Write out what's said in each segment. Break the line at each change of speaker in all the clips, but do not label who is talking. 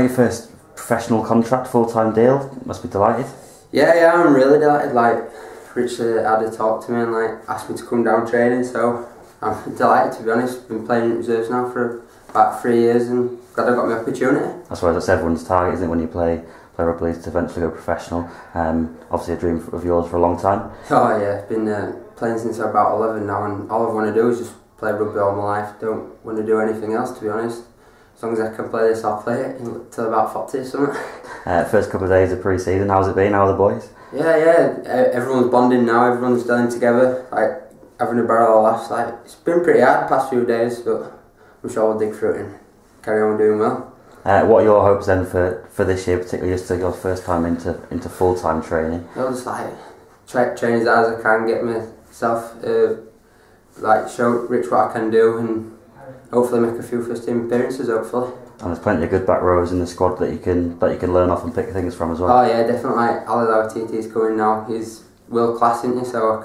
your first professional contract, full-time deal. Must be delighted.
Yeah, I'm really delighted. Like, Rich had a talk to me and like asked me to come down training, so I'm delighted, to be honest. Been playing in reserves now for about 3 years and glad I got my opportunity.
I suppose that's everyone's target, isn't it, when you play rugby league, to eventually go professional. Obviously a dream of yours for a long time.
Oh yeah, been playing since I'm about 11 now, and all I want to do is just play rugby all my life. Don't want to do anything else, to be honest. As long as I can play this, I'll play it until about 40 or something.
First couple of days of pre-season, how's it been? How are the boys?
Yeah, everyone's bonding now, everyone's gelling together, like having a barrel of laughs. Like, it's been pretty hard the past few days, but I'm sure we'll dig through it and carry on doing well.
What are your hopes then for this year, particularly just your first time into full-time training?
I'll just like train as hard as I can, get myself like show Rich what I can do, and hopefully make a few first team appearances. Hopefully. And
there's plenty of good back rows in the squad that you can learn off and pick things from as well.
Oh yeah, definitely. Like, Alilau TT's coming now. He's world class, isn't he? So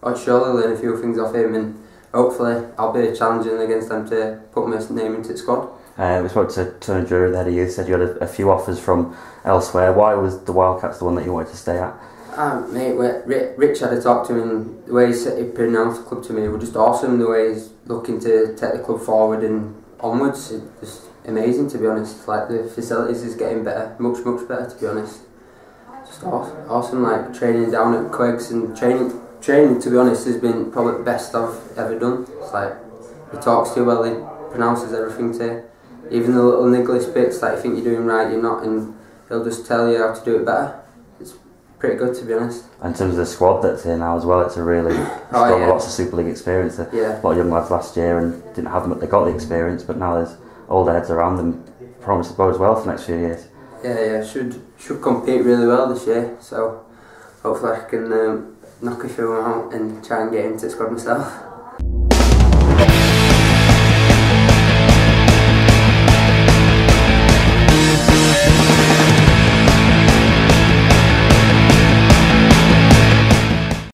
I'll surely learn a few things off him, and hopefully I'll be challenging against them to put my name into the squad.
We spoke to Tony Drury, the head of youth, said you had a few offers from elsewhere. Why was the Wildcats the one that you wanted to stay at?
Mate, Rich had a talk to me, and the way he pronounced the club to me was just awesome. The way he's looking to take the club forward and onwards, it's just amazing, to be honest. Like, the facilities is getting better, much better, to be honest. Just awesome. Like, training down at Queggs, and training, to be honest, has been probably the best I've ever done. It's like, he talks to you well, he pronounces everything to you. Even the little niggly bits that you think you're doing right, you're not, and he'll just tell you how to do it better. It's pretty good, to be honest.
In terms of the squad that's here now as well, it's a really lots of Super League experience. A lot of young lads last year and didn't have them, they got the experience, but now there's older heads around them. Promise to bode well for the next few years.
Yeah, should compete really well this year. So hopefully I can knock a few out and try and get into the squad myself.